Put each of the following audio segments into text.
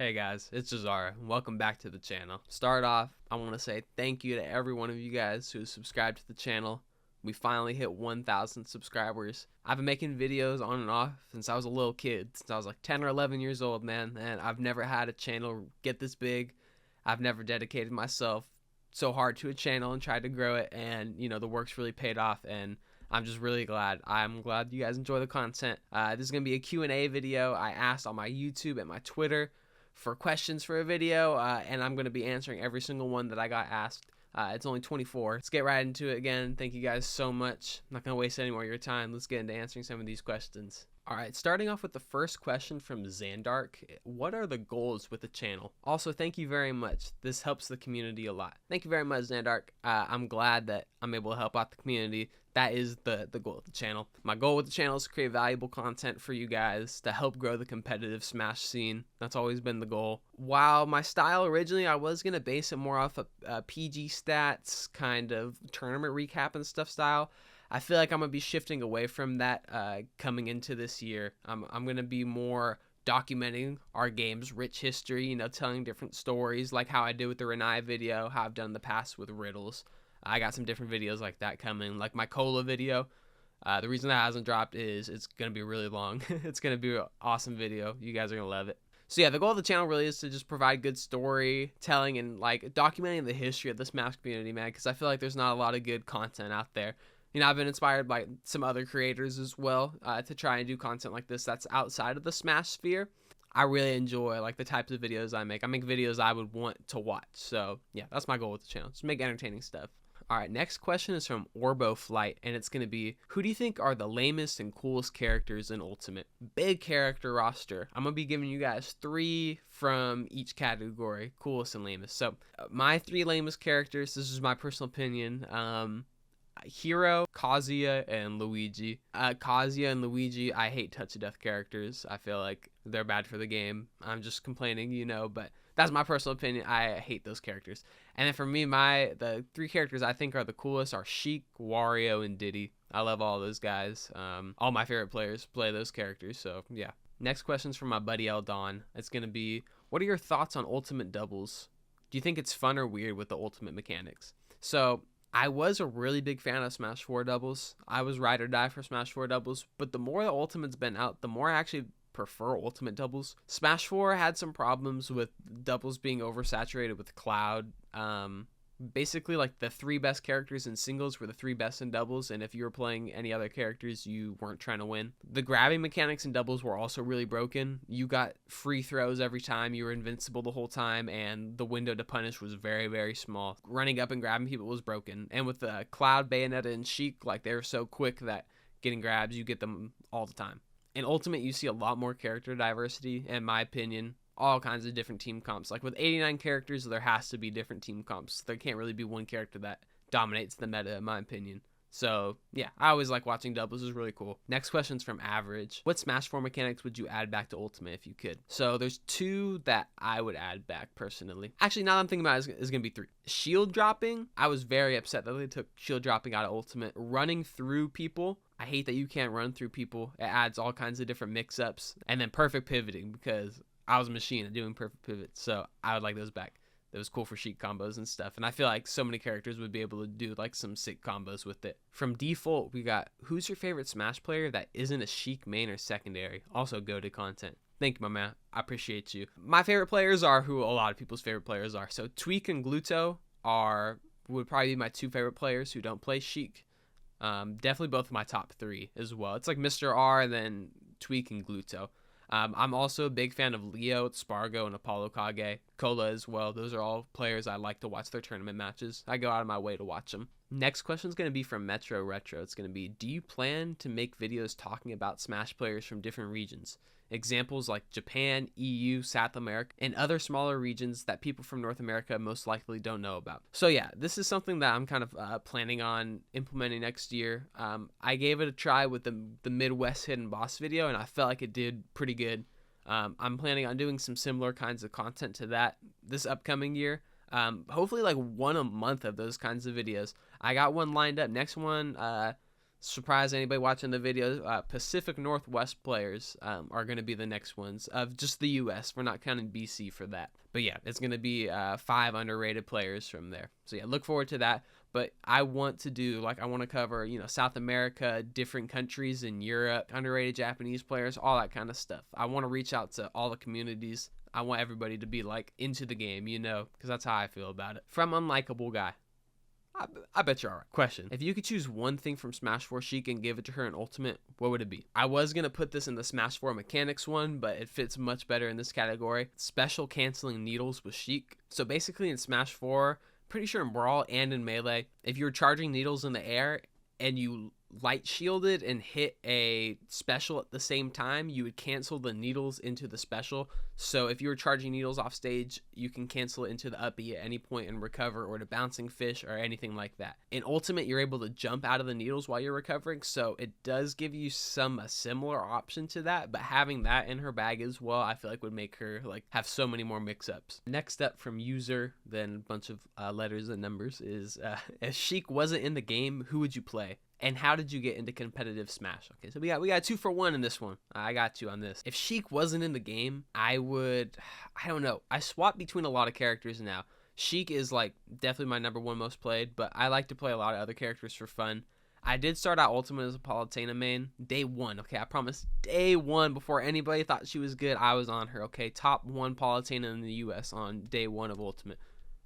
Hey guys, it's Jazara. Welcome back to the channel. Start off, I want to say thank you to every one of you guys who subscribed to the channel. We finally hit 1,000 subscribers. I've been making videos on and off since I was a little kid, since I was like 10 or 11 years old, man, and I've never had a channel get this big. I've never dedicated myself so hard to a channel and tried to grow it, and the work's really paid off, and I'm just really glad. I'm glad you guys enjoy the content. This is going to be a Q&A video. I asked on my YouTube and my Twitter for questions for a video, and I'm going to be answering every single one that I got asked. It's only 24. Let's get right into it again. Thank you guys so much. I'm not going to waste any more of your time. Let's get into answering some of these questions. All right, starting off with the first question from Zandark. What are the goals with the channel? Also, thank you very much. This helps the community a lot. Thank you very much, Zandark. I'm glad that I'm able to help out the community. That is the goal of the channel. My goal with the channel is to create valuable content for you guys to help grow the competitive Smash scene. That's always been the goal. While my style originally, I was going to base it more off of PG stats, kind of tournament recap and stuff style. I feel like I'm going to be shifting away from that coming into this year. I'm going to be more documenting our game's rich history, telling different stories like how I did with the Renai video, how I've done in the past with Riddles. I got some different videos like that coming, like my Cola video. The reason that hasn't dropped is it's going to be really long. It's going to be an awesome video. You guys are going to love it. So yeah, the goal of the channel really is to just provide good storytelling and like documenting the history of the Smash community, man, because I feel like there's not a lot of good content out there. I've been inspired by some other creators as well to try and do content like this that's outside of the Smash sphere. I really enjoy like the types of videos I make. I make videos I would want to watch. So yeah, that's my goal with the channel. Just make entertaining stuff. All right, next question is from Orbo Flight, and it's going to be, who do you think are the lamest and coolest characters in Ultimate? Big character roster. I'm going to be giving you guys 3 from each category, coolest and lamest. So my 3 lamest characters, this is my personal opinion, Hero, Kazuya, and Luigi. Kazuya and Luigi, I hate touch-of-death characters. I feel like they're bad for the game. I'm just complaining, but that's my personal opinion. I hate those characters. And then for me, the 3 characters I think are the coolest are Sheik, Wario, and Diddy. I love all those guys. All my favorite players play those characters, so yeah. Next question's from my buddy Eldon. It's going to be, what are your thoughts on Ultimate doubles? Do you think it's fun or weird with the Ultimate mechanics? So I was a really big fan of Smash 4 doubles. I was ride or die for Smash 4 doubles, but the more the Ultimate's been out, the more I actually prefer Ultimate doubles. Smash 4 had some problems with doubles being oversaturated with Cloud. Basically, like the 3 best characters in singles were the 3 best in doubles, and if you were playing any other characters, you weren't trying to win. The grabbing mechanics in doubles were also really broken. You got free throws every time, you were invincible the whole time, and the window to punish was very, very small. Running up and grabbing people was broken. And with Cloud, Bayonetta, and Sheik, like they were so quick that getting grabs, you get them all the time. In Ultimate, you see a lot more character diversity, in my opinion. All kinds of different team comps. Like with 89 characters, there has to be different team comps. There can't really be one character that dominates the meta, in my opinion. So yeah, I always like watching doubles. It's really cool. Next question's from Average. What Smash 4 mechanics would you add back to Ultimate if you could? So there's 2 that I would add back personally. Actually, now that I'm thinking about it, is going to be 3. Shield dropping. I was very upset that they took shield dropping out of Ultimate. Running through people. I hate that you can't run through people. It adds all kinds of different mix-ups. And then perfect pivoting, because I was a machine at doing perfect pivots, so I would like those back. That was cool for Sheik combos and stuff, and I feel like so many characters would be able to do like some sick combos with it. From Default, we got, who's your favorite Smash player that isn't a Sheik main or secondary? Also goated content. Thank you, my man. I appreciate you. My favorite players are who a lot of people's favorite players are. So Tweak and Gluto would probably be my 2 favorite players who don't play Sheik. Definitely both of my top 3 as well. It's like Mr. R and then Tweak and Gluto. I'm also a big fan of Leo, Spargo, and Apollo Kage. Cola as well. Those are all players I like to watch their tournament matches. I go out of my way to watch them. Next question is going to be from Metro Retro. It's going to be, do you plan to make videos talking about Smash players from different regions? Examples like Japan, EU, South America, and other smaller regions that people from North America most likely don't know about. So yeah, this is something that I'm kind of planning on implementing next year. I gave it a try with the Midwest Hidden Boss video, and I felt like it did pretty good. I'm planning on doing some similar kinds of content to that this upcoming year. Hopefully like 1 a month of those kinds of videos. I got one lined up. Next one, surprise anybody watching the video, Pacific Northwest players are going to be the next ones of just the U.S. We're not counting BC for that. But yeah, it's going to be 5 underrated players from there. So yeah, look forward to that. But I want to do, like, I want to cover, South America, different countries in Europe, underrated Japanese players, all that kind of stuff. I want to reach out to all the communities. I want everybody to be, like, into the game, because that's how I feel about it. From Unlikable Guy. I bet you're alright. Question. If you could choose one thing from Smash 4 Sheik and give it to her in Ultimate, what would it be? I was going to put this in the Smash 4 Mechanics one, but it fits much better in this category. Special canceling needles with Sheik. So basically in Smash 4, pretty sure in Brawl and in Melee, if you were charging needles in the air and you light shielded and hit a special at the same time, you would cancel the needles into the special. So if you were charging needles off stage, you can cancel it into the up B at any point and recover, or to bouncing fish or anything like that. In Ultimate, you're able to jump out of the needles while you're recovering, so it does give you a similar option to that, but having that in her bag as well, I feel like would make her have so many more mix-ups. Next up from user, then a bunch of letters and numbers, is if Sheik wasn't in the game, who would you play? And how did you get into competitive Smash? Okay, so we got 2 for 1 in this one. I got you on this. If Sheik wasn't in the game, I don't know. I swap between a lot of characters now. Sheik is definitely my #1 most played, but I like to play a lot of other characters for fun. I did start out Ultimate as a Palutena main. Day 1, okay, I promise. Day 1, before anybody thought she was good, I was on her, okay? Top 1 Palutena in the US on day 1 of Ultimate.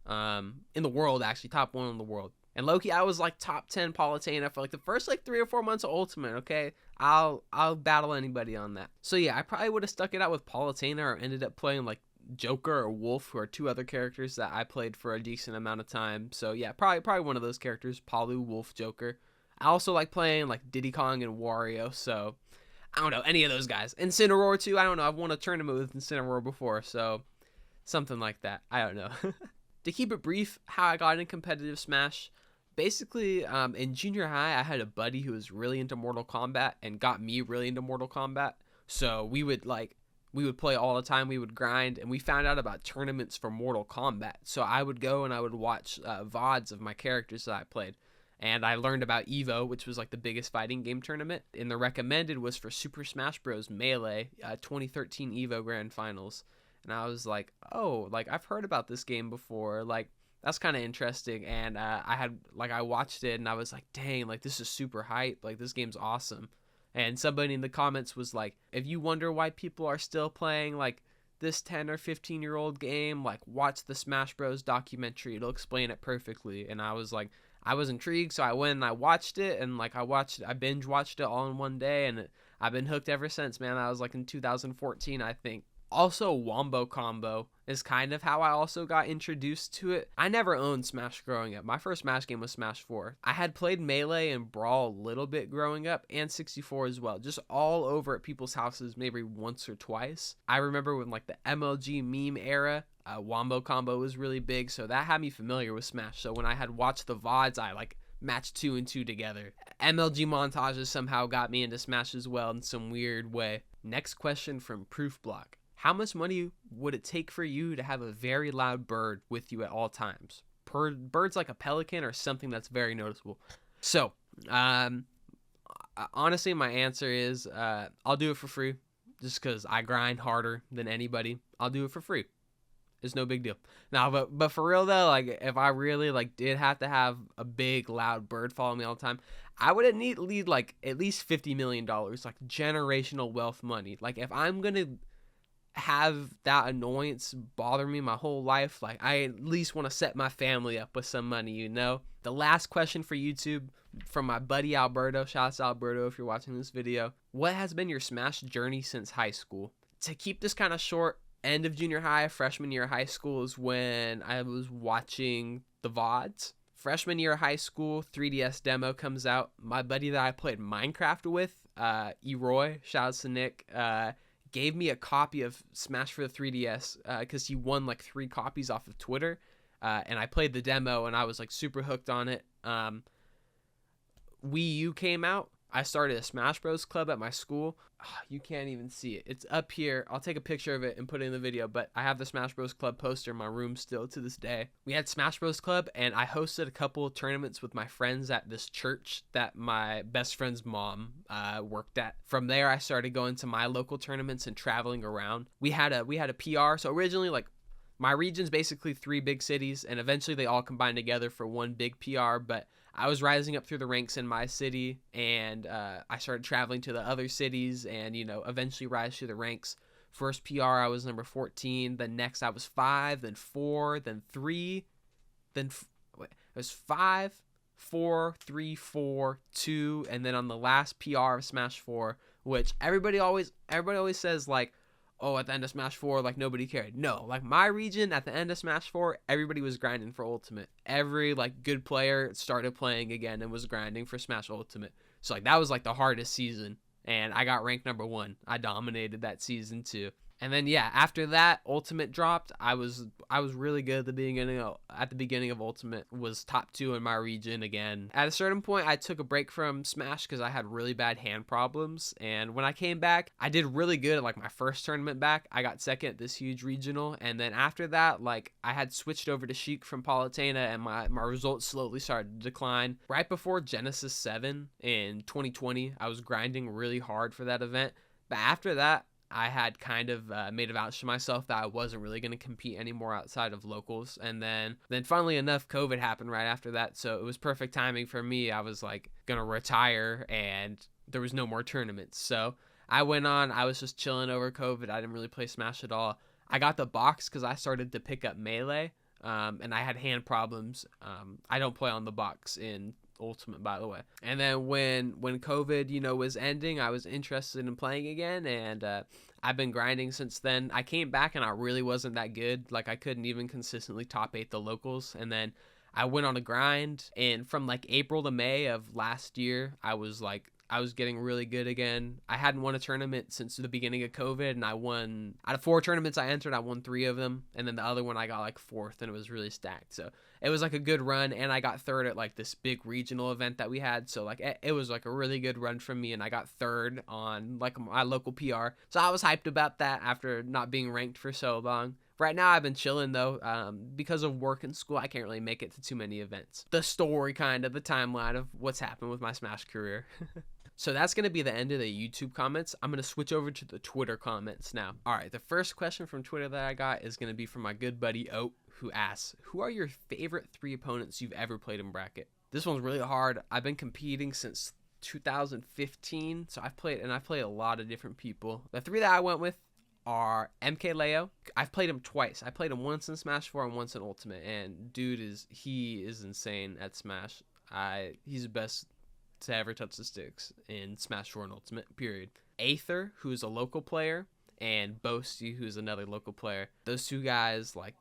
In the world, actually. Top 1 in the world. And low-key, I was top 10 Palutena for the first 3 or 4 months of Ultimate, okay? I'll battle anybody on that. So yeah, I probably would have stuck it out with Palutena, or ended up playing Joker or Wolf, who are 2 other characters that I played for a decent amount of time. So yeah, probably one of those characters, Palu, Wolf, Joker. I also like playing Diddy Kong and Wario, so I don't know, any of those guys. Incineroar too, I don't know, I've won a tournament with Incineroar before, so something like that, I don't know. To keep it brief, how I got in competitive Smash. Basically, in junior high, I had a buddy who was really into Mortal Kombat and got me really into Mortal Kombat. So we would play all the time. We would grind, and we found out about tournaments for Mortal Kombat. So I would go and I would watch VODs of my characters that I played. And I learned about EVO, which was the biggest fighting game tournament. And the recommended was for Super Smash Bros. Melee 2013 EVO Grand Finals. And I was like, oh, I've heard about this game before. That's kind of interesting. And I watched it and I was like, dang, this is super hype. This game's awesome. And somebody in the comments was like, if you wonder why people are still playing this 10 or 15-year-old game, watch the Smash Bros documentary. It'll explain it perfectly. And I was intrigued, so I went and I watched it, and I binge watched it all in one day, and I've been hooked ever since, man. I was in 2014, I think. Also, Wombo Combo is kind of how I also got introduced to it. I never owned Smash growing up. My first Smash game was Smash 4. I had played Melee and Brawl a little bit growing up, and 64 as well, just all over at people's houses maybe once or twice. I remember when the MLG meme era, Wombo Combo was really big, so that had me familiar with Smash. So when I had watched the VODs, I matched 2 and 2 together. MLG montages somehow got me into Smash as well in some weird way. Next question from Proof Block. How much money would it take for you to have a very loud bird with you at all times? Birds like a pelican or something that's very noticeable. So, honestly, my answer is I'll do it for free, just because I grind harder than anybody. I'll do it for free. It's no big deal. Now, but for real though, if I really did have to have a big loud bird follow me all the time, I would need at least $50 million, generational wealth money. If I'm gonna have that annoyance bother me my whole life, I at least want to set my family up with some money, The last question for YouTube from my buddy Alberto. Shouts to Alberto if you're watching this video. What has been your Smash journey since high school? To keep this kind of short, end of junior high, freshman year of high school is when I was watching the VODs. Freshman year of high school, 3DS demo comes out. My buddy that I played Minecraft with, Eroy, shouts to Nick, gave me a copy of Smash for the 3DS because he won 3 copies off of Twitter. And I played the demo and I was super hooked on it. Wii U came out. I started a Smash Bros club at my school. You can't even see it. It's up here. I'll take a picture of it and put it in the video, but I have the Smash Bros club poster in my room still to this day. We had Smash Bros club, and I hosted a couple of tournaments with my friends at this church that my best friend's mom worked at. From there, I started going to my local tournaments and traveling around. We had a PR. So originally, like, my region's basically 3 big cities, and eventually they all combined together for one big PR, but I was rising up through the ranks in my city, and I started traveling to the other cities and, eventually rise through the ranks. First PR, I was number 14. Then next, I was 5, then 4, then 3. It was 5, 4, 3, 4, 2, and then on the last PR of Smash 4, which everybody always says, like, oh, at the end of Smash 4, like, nobody cared. No, like, my region, at the end of Smash 4, everybody was grinding for Ultimate. Every, like, good player started playing again and was grinding for Smash Ultimate. So, like, that was, like, the hardest season, and I got ranked number 1. I dominated that season, too. And then, yeah, after that, Ultimate dropped. I was really good at the beginning of Ultimate. Was top 2 in my region again. At a certain point, I took a break from Smash because I had really bad hand problems. And when I came back, I did really good at, like, my first tournament back. I got second at this huge regional. And then after that, like, I had switched over to Sheik from Palutena, and my results slowly started to decline. Right before Genesis 7 in 2020, I was grinding really hard for that event. But after that, I had kind of made a vouch to myself that I wasn't really going to compete anymore outside of locals. And then funnily enough, COVID happened right after that. So it was perfect timing for me. I was like going to retire and there was no more tournaments. So I went on. I was just chilling over COVID. I didn't really play Smash at all. I got the box because I started to pick up Melee and I had hand problems. I don't play on the box in Ultimate, by the way. And then when COVID was ending, I was interested in playing again, and I've been grinding since then. I came back and I really wasn't that good. Like, I couldn't even consistently top 8 the locals. And then I went on a grind, and from like April to May of last year, I was getting really good again. I hadn't won a tournament since the beginning of COVID, and I won out of 4 tournaments I entered. I won 3 of them, and then the other one I got like 4th, and it was really stacked. So it was like a good run, and I got 3rd at like this big regional event that we had. So like it was like a really good run from me, and I got 3rd on like my local PR. So I was hyped about that after not being ranked for so long. Right now, I've been chilling, though. Because of work and school, I can't really make it to too many events. The story, kind of, the timeline of what's happened with my Smash career. So that's going to be the end of the YouTube comments. I'm going to switch over to the Twitter comments now. All right, the first question from Twitter that I got is going to be from my good buddy Oat, who asks, who are your favorite 3 opponents you've ever played in bracket? This one's really hard. I've been competing since 2015, so I've played a lot of different people. The 3 that I went with are MKLeo. I've played him twice. I played him once in Smash 4 and once in Ultimate, and dude is insane at Smash. He's the best to ever touch the sticks in Smash 4 and Ultimate, period. Aether, who's a local player, and Boasty, who's another local player. Those 2 guys, like,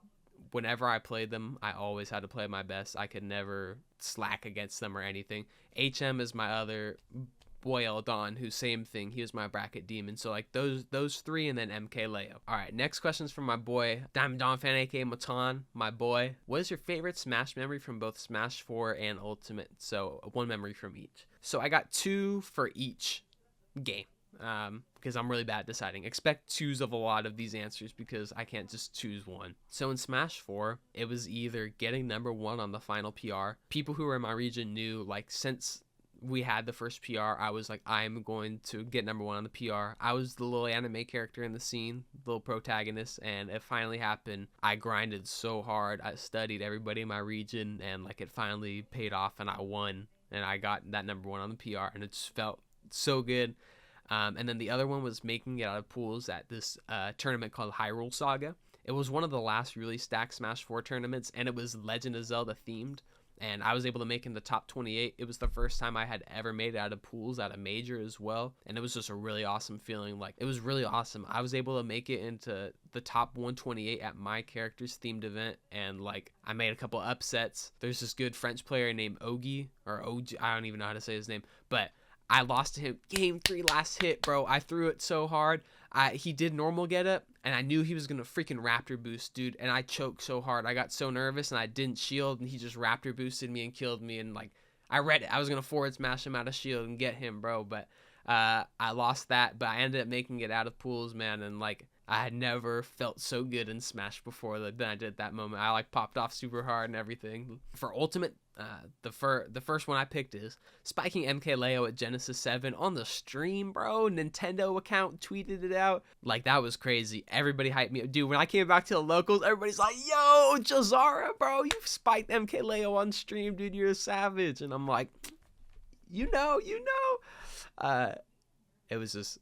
whenever I played them, I always had to play my best. I could never slack against them or anything. HM is my other boy Eldon, who's same thing. He was my bracket demon. So like those 3, and then MKLeo. All right, next question's from my boy Diamond Dawn Fan, aka Matan, my boy. What is your favorite Smash memory from both Smash 4 and Ultimate? So 1 memory from each. So I got 2 for each game. Because I'm really bad at deciding. Expect 2s of a lot of these answers because I can't just choose 1. So in Smash 4, it was either getting number 1 on the final PR. People who were in my region knew, like, since we had the first PR, I was like, I'm going to get number 1 on the PR. I was the little anime character in the scene, the little protagonist, and it finally happened. I grinded so hard. I studied everybody in my region, and like it finally paid off, and I won, and I got that number 1 on the PR, and it just felt so good. And then the other one was making it out of pools at this tournament called Hyrule Saga. It was one of the last really stacked Smash 4 tournaments, and it was Legend of Zelda themed. And I was able to make in the top 28. It was the first time I had ever made it out of pools at a major as well. And it was just a really awesome feeling. Like, it was really awesome. I was able to make it into the top 128 at my character's themed event. And, like, I made a couple upsets. There's this good French player named Ogi, or Og. I don't even know how to say his name. But I lost to him. Game 3 last hit, bro. I threw it so hard. He did normal get up, and I knew he was going to freaking Raptor boost, dude, and I choked so hard. I got so nervous, and I didn't shield, and he just Raptor boosted me and killed me, and, like, I read it. I was gonna forward smash him out of shield and get him, bro, but I lost that. But I ended up making it out of pools, man, and like I had never felt so good in Smash before than I did at that moment. I like popped off super hard and everything. For Ultimate, the first one I picked is spiking MKLeo at Genesis 7 on the stream, bro. Nintendo account tweeted it out. Like, that was crazy. Everybody hyped me up. Dude, when I came back to the locals, everybody's like, yo, Jazara, bro, you spiked MKLeo on stream, dude. You're a savage. And I'm like, you know. It was just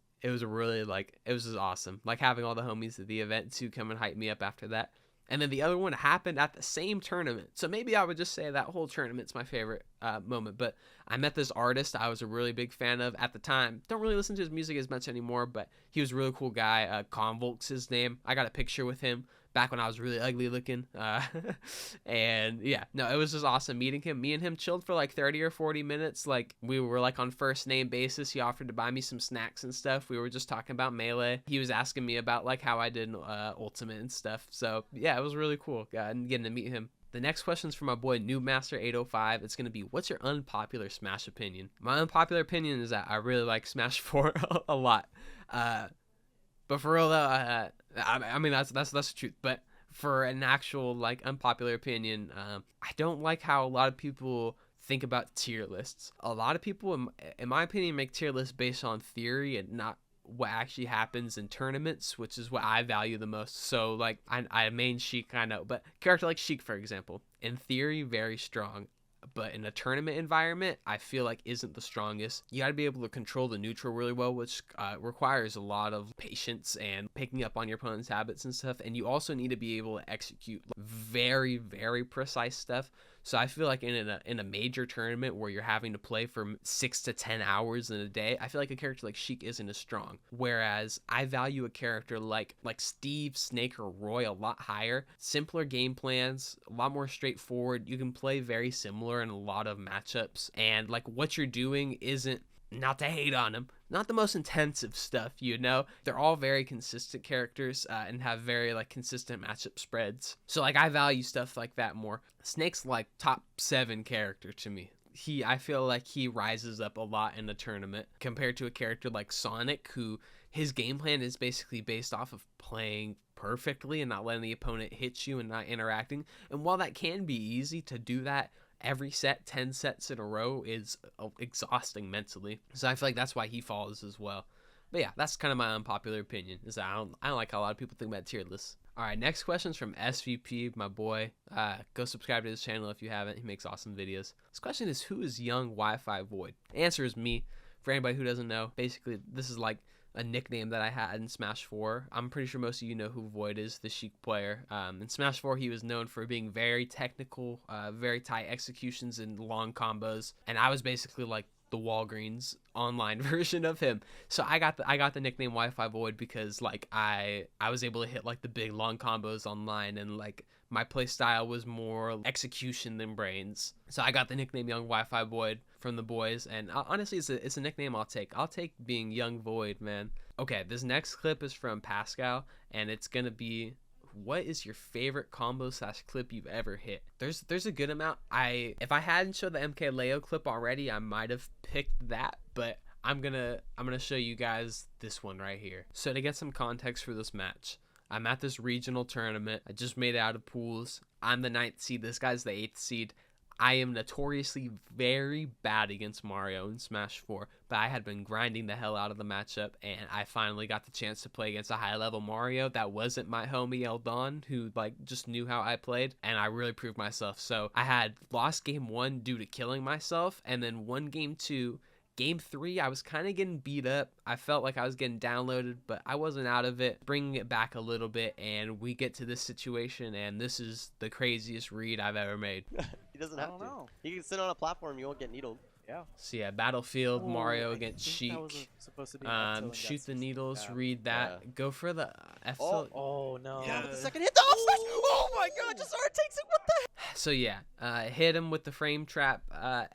awesome. Like, having all the homies at the event too come and hype me up after that. And then the other one happened at the same tournament. So maybe I would just say that whole tournament's my favorite moment. But I met this artist I was a really big fan of at the time. Don't really listen to his music as much anymore, but he was a really cool guy. Convolk's his name. I got a picture with him back when I was really ugly looking. And yeah, no, it was just awesome meeting him. Me and him chilled for like 30 or 40 minutes. Like, we were like on first name basis. He offered to buy me some snacks and stuff. We were just talking about Melee. He was asking me about like how I did Ultimate and stuff. So yeah, it was really cool getting to meet him. The next question's from my boy Noobmaster805. It's going to be, what's your unpopular Smash opinion? My unpopular opinion is that I really like Smash 4 a lot. But for real though, I mean, that's the truth. But for an actual like unpopular opinion, I don't like how a lot of people think about tier lists. A lot of people, in my opinion, make tier lists based on theory and not what actually happens in tournaments, which is what I value the most. So like, I main Sheik, I know, but a character like Sheik, for example, in theory, very strong. But in a tournament environment, I feel like isn't the strongest. You got to be able to control the neutral really well, which requires a lot of patience and picking up on your opponent's habits and stuff. And you also need to be able to execute very, very precise stuff. So I feel like in a major tournament where you're having to play for 6 to 10 hours in a day, I feel like a character like Sheik isn't as strong. Whereas I value a character like Steve, Snake, or Roy a lot higher. Simpler game plans, a lot more straightforward. You can play very similar in a lot of matchups. And like, what you're doing isn't, not to hate on them, not the most intensive stuff, you know? They're all very consistent characters and have very like consistent matchup spreads. So like, I value stuff like that more. Snake's like top 7 character to me. I feel like he rises up a lot in the tournament compared to a character like Sonic, who his game plan is basically based off of playing perfectly and not letting the opponent hit you and not interacting. And while that can be easy to do that, every set, 10 sets in a row is exhausting mentally. So I feel like that's why he falls as well. But yeah, that's kind of my unpopular opinion, is that I don't like how a lot of people think about tier lists. All right, next question's from SVP, my boy. Go subscribe to his channel if you haven't. He makes awesome videos. This question is, who is Young Wi-Fi Void? The answer is me. For anybody who doesn't know, basically this is like a nickname that I had in Smash 4. I'm pretty sure most of you know who Void is, the Sheik player. In Smash 4, he was known for being very technical, very tight executions and long combos. And I was basically like the Walgreens online version of him. So I got the nickname Wi-Fi Void because like I was able to hit like the big long combos online, and like my play style was more execution than brains. So I got the nickname Young Wi-Fi Void from the boys, and honestly, it's a nickname I'll take. I'll take being Young Void, man. Okay, this next clip is from Pascal, and it's gonna be, what is your favorite combo / clip you've ever hit? There's a good amount. If I hadn't showed the MKLeo clip already, I might have picked that, but I'm gonna show you guys this one right here. So to get some context for this match, I'm at this regional tournament. I just made it out of pools. I'm the 9th seed. This guy's the 8th seed. I am notoriously very bad against Mario in Smash 4, but I had been grinding the hell out of the matchup, and I finally got the chance to play against a high-level Mario that wasn't my homie Eldon, who like just knew how I played, and I really proved myself. So I had lost game 1 due to killing myself, and then won game 2. Game 3, I was kind of getting beat up. I felt like I was getting downloaded, but I wasn't out of it. Bringing it back a little bit, and we get to this situation, and this is the craziest read I've ever made. He doesn't have to. He can sit on a platform, you won't get needled. Yeah. So yeah, Battlefield, Mario against Sheik. Supposed to be shoot the needles, read that. Yeah. Go for the F tilt. Oh no. Yeah, with the second hit. Oh my god, Jazara takes it. What the heck? So yeah, hit him with the frame trap,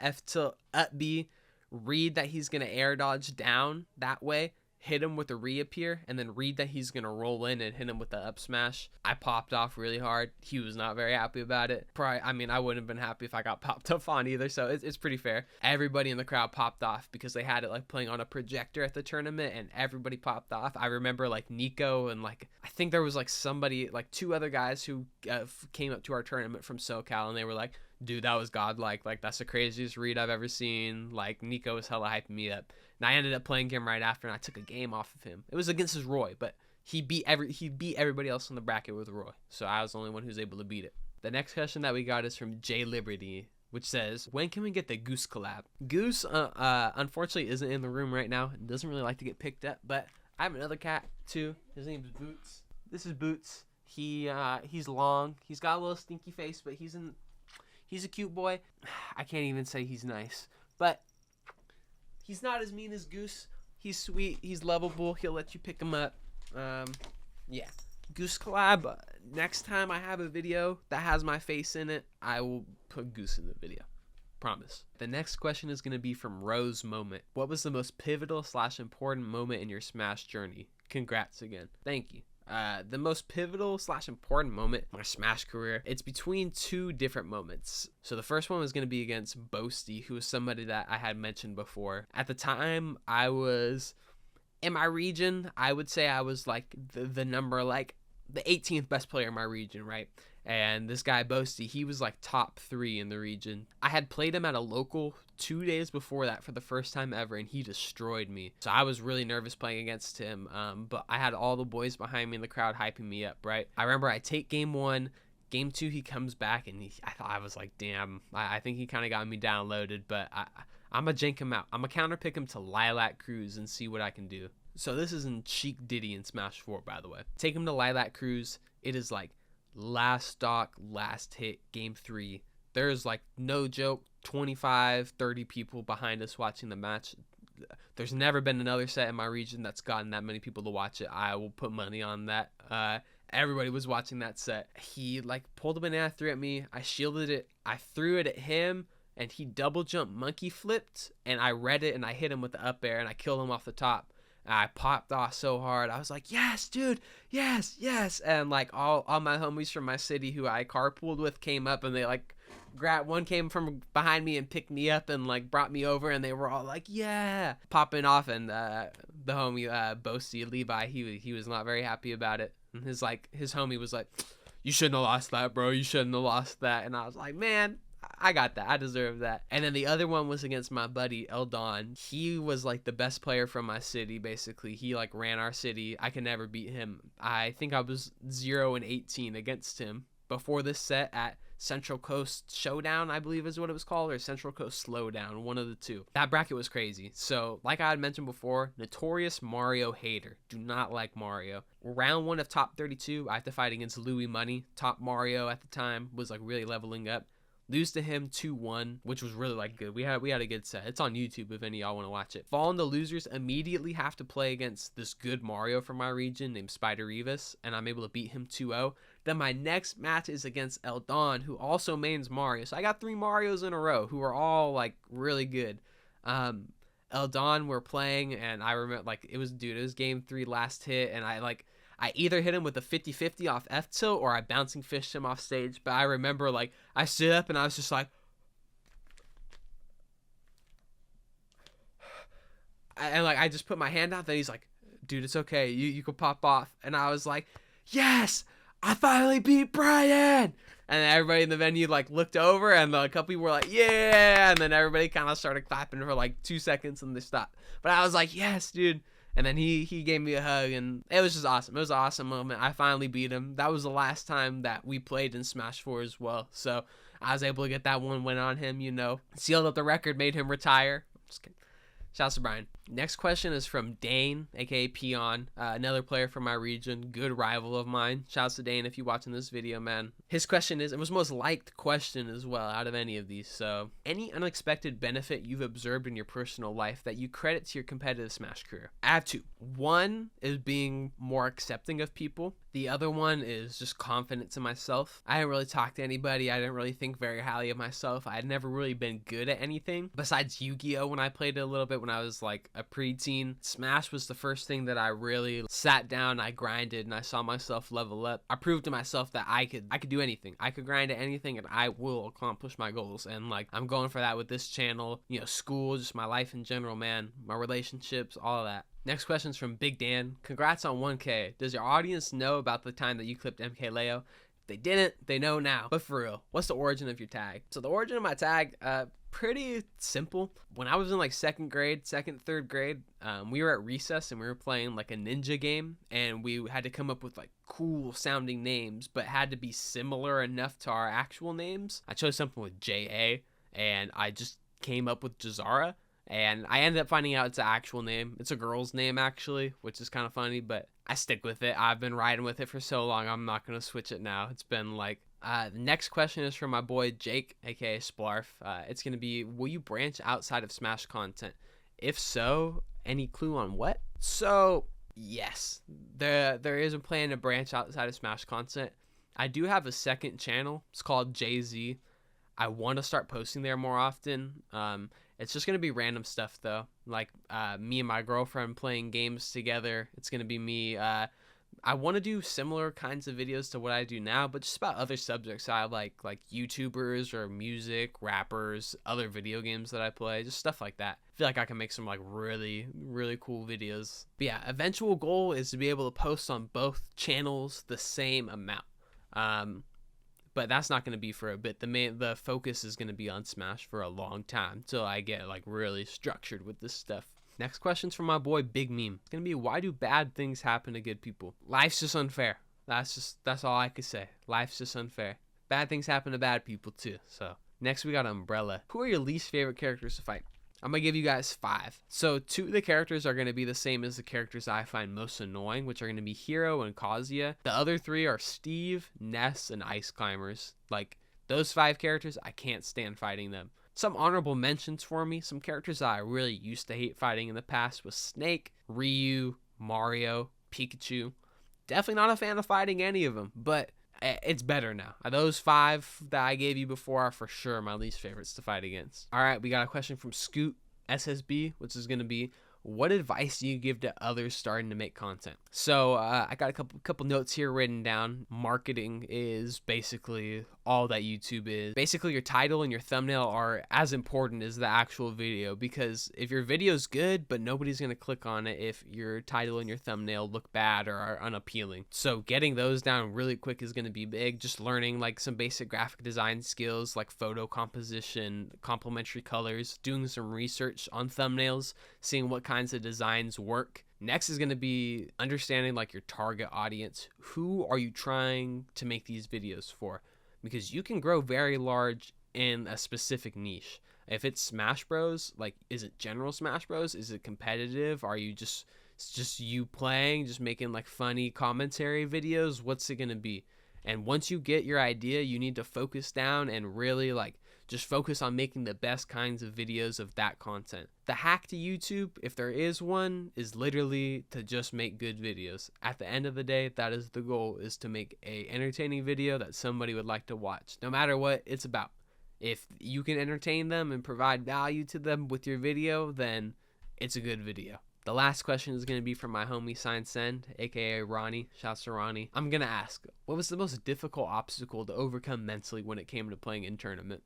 F tilt, up B. Read that he's gonna air dodge down that way, hit him with a reappear, and then read that he's gonna roll in and hit him with the up smash. I popped off really hard. He was not very happy about it. Probably, I mean, I wouldn't have been happy if I got popped up on either, so it's pretty fair. Everybody in the crowd popped off because they had it like playing on a projector at the tournament, and everybody popped off. I remember like Nico and like I think there was like somebody, like two other guys who came up to our tournament from SoCal, and they were like, dude, that was godlike. Like, that's the craziest read I've ever seen. Like, Nico was hella hyping me up. And I ended up playing him right after, and I took a game off of him. It was against his Roy, but he beat everybody else in the bracket with Roy. So I was the only one who was able to beat it. The next question that we got is from J Liberty, which says, when can we get the Goose collab? Goose, unfortunately, isn't in the room right now and doesn't really like to get picked up, but I have another cat, too. His name is Boots. This is Boots. He's long. He's got a little stinky face, but he's a cute boy. I can't even say he's nice, but he's not as mean as Goose. He's sweet. He's lovable. He'll let you pick him up. Yeah. Goose collab. Next time I have a video that has my face in it, I will put Goose in the video. Promise. The next question is going to be from Rose Moment. What was the most pivotal / important moment in your Smash journey? Congrats again. Thank you. The most pivotal / important moment in my Smash career, it's between two different moments. So the first one was going to be against Boasty, who was somebody that I had mentioned before. At the time, I was in my region. I would say I was like the number, like the 18th best player in my region, right? And this guy Boasty, he was like top 3 in the region. I had played him at a local 2 days before that for the first time ever, and he destroyed me. So I was really nervous playing against him, but I had all the boys behind me in the crowd hyping me up, right? I remember I take game 1. Game 2, he comes back, and I was like, damn, I think he kind of got me downloaded, but I'm going to jank him out. I'm going to counterpick him to Lilac Cruz and see what I can do. So this is in Cheek Diddy in Smash 4, by the way. Take him to Lilac Cruz. It is like last stock, last hit, game 3. There's like, no joke, 25, 30 people behind us watching the match. There's never been another set in my region that's gotten that many people to watch it. I will put money on that. Everybody was watching that set. He like pulled a banana, threw at me. I shielded it. I threw it at him, and he double jumped, monkey flipped, and I read it, and I hit him with the up air, and I killed him off the top. I popped off so hard. I was like, yes, dude, yes, yes. And like all my homies from my city who I carpooled with came up, and they like one came from behind me and picked me up and like brought me over, and they were all like, yeah, popping off. And the homie Boasty Levi, he was not very happy about it. And his homie was like, you shouldn't have lost that, bro. You shouldn't have lost that. And I was like, man, I got that. I deserve that. And then the other one was against my buddy Eldon. He was like the best player from my city, basically. He like ran our city. I could never beat him. I think I was 0-18 against him before this set at Central Coast Showdown, I believe is what it was called, or Central Coast Slowdown, one of the two. That bracket was crazy. So, like I had mentioned before, notorious Mario hater. Do not like Mario. Round 1 of top 32, I had to fight against Louis Money. Top Mario at the time was like really leveling up. Lose to him 2-1, which was really like good. We had a good set. It's on YouTube if any of y'all want to watch it. Fall into losers, immediately have to play against this good Mario from my region named Spider Revis, and I'm able to beat him 2-0. Then my next match is against Eldon, who also mains Mario. So I got 3 Marios in a row who are all like really good. Eldon we're playing, and I remember like it was game 3 last hit, and I either hit him with a 50-50 off F-tilt or I bouncing fished him off stage. But I remember, like, I stood up and I was just like... I just put my hand out there. He's like, dude, it's okay. You can pop off. And I was like, yes! I finally beat Brian! And everybody in the venue, like, looked over and a couple people were like, yeah! And then everybody kind of started clapping for, like, 2 seconds and they stopped. But I was like, yes, dude! And then he gave me a hug, and it was just awesome. It was an awesome moment. I finally beat him. That was the last time that we played in Smash 4 as well. So I was able to get that one win on him, you know. Sealed up the record, made him retire. Just kidding. Shouts to Brian. Next question is from Dane, aka Peon, another player from my region, good rival of mine. Shouts to Dane if you're watching this video, man. His question is, it was the most liked question as well out of any of these. So, any unexpected benefit you've observed in your personal life that you credit to your competitive Smash career? I have 2. One is being more accepting of people. The other one is just confidence in myself. I didn't really talk to anybody. I didn't really think very highly of myself. I had never really been good at anything besides Yu-Gi-Oh when I played it a little bit when I was like a preteen, Smash was the first thing that I really sat down, I grinded, and I saw myself level up. I proved to myself that I could do anything. I could grind at anything and I will accomplish my goals. And like, I'm going for that with this channel, you know, school, just my life in general, man, my relationships, all of that. Next question is from Big Dan. Congrats on 1K. Does your audience know about the time that you clipped MKLeo? If they didn't, they know now. But for real, what's the origin of your tag? So the origin of my tag, pretty simple. When I was in like third grade, we were at recess and we were playing like a ninja game, and we had to come up with like cool sounding names, but had to be similar enough to our actual names. I chose something with JA, and I just came up with Jazara. And I ended up finding out it's an actual name. It's a girl's name, actually, which is kind of funny, but I stick with it. I've been riding with it for so long, I'm not going to switch it now. It's been like... the next question is from my boy Jake, aka Splarf. It's going to be, will you branch outside of Smash content? If so, any clue on what? So, yes. There is a plan to branch outside of Smash content. I do have a second channel. It's called JZ. I want to start posting there more often. It's just going to be random stuff, though. Like me and my girlfriend playing games together. It's going to be me. I want to do similar kinds of videos to what I do now, but just about other subjects I like YouTubers or music, rappers, other video games that I play, just stuff like that. I feel like I can make some like really, really cool videos. But yeah, eventual goal is to be able to post on both channels the same amount. But that's not going to be for a bit. The focus is going to be on Smash for a long time till I get like really structured with this stuff. Next question's from my boy Big Meme. It's going to be, why do bad things happen to good people? Life's just unfair. That's all I could say. Life's just unfair. Bad things happen to bad people too. So next we got Umbrella. Who are your least favorite characters to fight? I'm going to give you guys 5. So 2 of the characters are going to be the same as the characters I find most annoying, which are going to be Hero and Kazuya. The other 3 are Steve, Ness, and Ice Climbers. Like, those 5 characters, I can't stand fighting them. Some honorable mentions for me. Some characters that I really used to hate fighting in the past was Snake, Ryu, Mario, Pikachu. Definitely not a fan of fighting any of them, but it's better now. Those 5 that I gave you before are for sure my least favorites to fight against. All right, we got a question from Scoot SSB, which is going to be, what advice do you give to others starting to make content? So I got a couple notes here written down. Marketing is basically all that YouTube is. Basically, your title and your thumbnail are as important as the actual video, because if your video's good, but nobody's going to click on it if your title and your thumbnail look bad or are unappealing. So getting those down really quick is going to be big. Just learning like some basic graphic design skills like photo composition, complementary colors, doing some research on thumbnails, seeing what kinds of designs work. Next is going to be understanding like your target audience. Who are you trying to make these videos for? Because you can grow very large in a specific niche. If it's Smash Bros, like, is it general Smash Bros? Is it competitive? Are you just you playing, just making like funny commentary videos? What's it going to be? And once you get your idea, you need to focus down and really like just focus on making the best kinds of videos of that content. The hack to YouTube, if there is one, is literally to just make good videos. At the end of the day, that is the goal, is to make a entertaining video that somebody would like to watch, no matter what it's about. If you can entertain them and provide value to them with your video, then it's a good video. The last question is going to be from my homie Sign Send, aka Ronnie. Shouts to Ronnie. I'm going to ask, what was the most difficult obstacle to overcome mentally when it came to playing in tournament?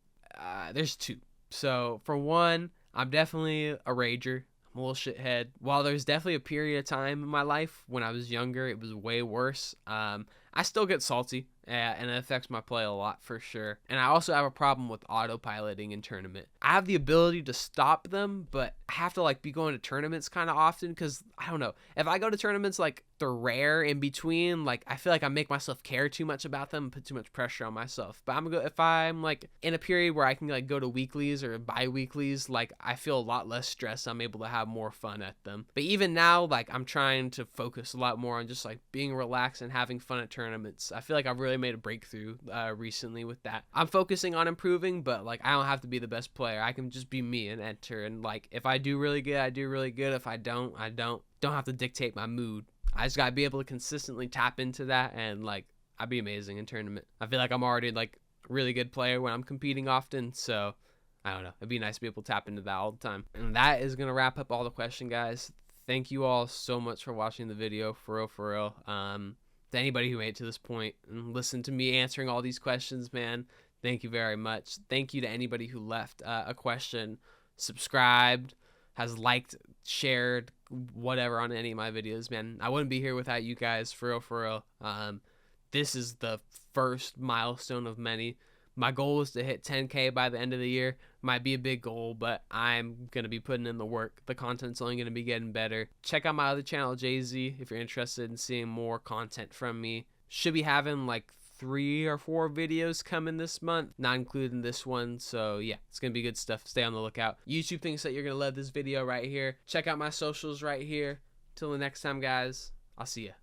There's 2. So for one, I'm definitely a rager. I'm a little shithead. While there's definitely a period of time in my life when I was younger, it was way worse. I still get salty, and it affects my play a lot for sure. And I also have a problem with autopiloting in tournament. I have the ability to stop them, but I have to like be going to tournaments kind of often, because I don't know. If I go to tournaments like the rare in between, like I feel like I make myself care too much about them and put too much pressure on myself. But if I'm like in a period where I can like go to weeklies or bi-weeklies, like I feel a lot less stressed. I'm able to have more fun at them. But even now, like I'm trying to focus a lot more on just like being relaxed and having fun at tournaments. I feel like I've really made a breakthrough recently with that. I'm focusing on improving, but like I don't have to be the best player. I can just be me and enter. And like if I do really good, I do really good. If I don't, I don't have to dictate my mood. I just gotta be able to consistently tap into that, and like I'd be amazing in tournament. I feel like I'm already like a really good player when I'm competing often, so I don't know. It'd be nice to be able to tap into that all the time. And that is going to wrap up all the question, guys. Thank you all so much for watching the video, for real, for real. To anybody who made it to this point and listened to me answering all these questions, man, thank you very much. Thank you to anybody who left a question, subscribed, has liked, shared, whatever on any of my videos, man. I wouldn't be here without you guys, for real, for real. This is the first milestone of many. My goal is to hit 10K by the end of the year. Might be a big goal, but I'm going to be putting in the work. The content's only going to be getting better. Check out my other channel, Jay-Z, if you're interested in seeing more content from me. Should be having like 3 or 4 videos coming this month, not including this one. So yeah, it's going to be good stuff. Stay on the lookout. YouTube thinks that you're going to love this video right here. Check out my socials right here. Till the next time, guys, I'll see ya.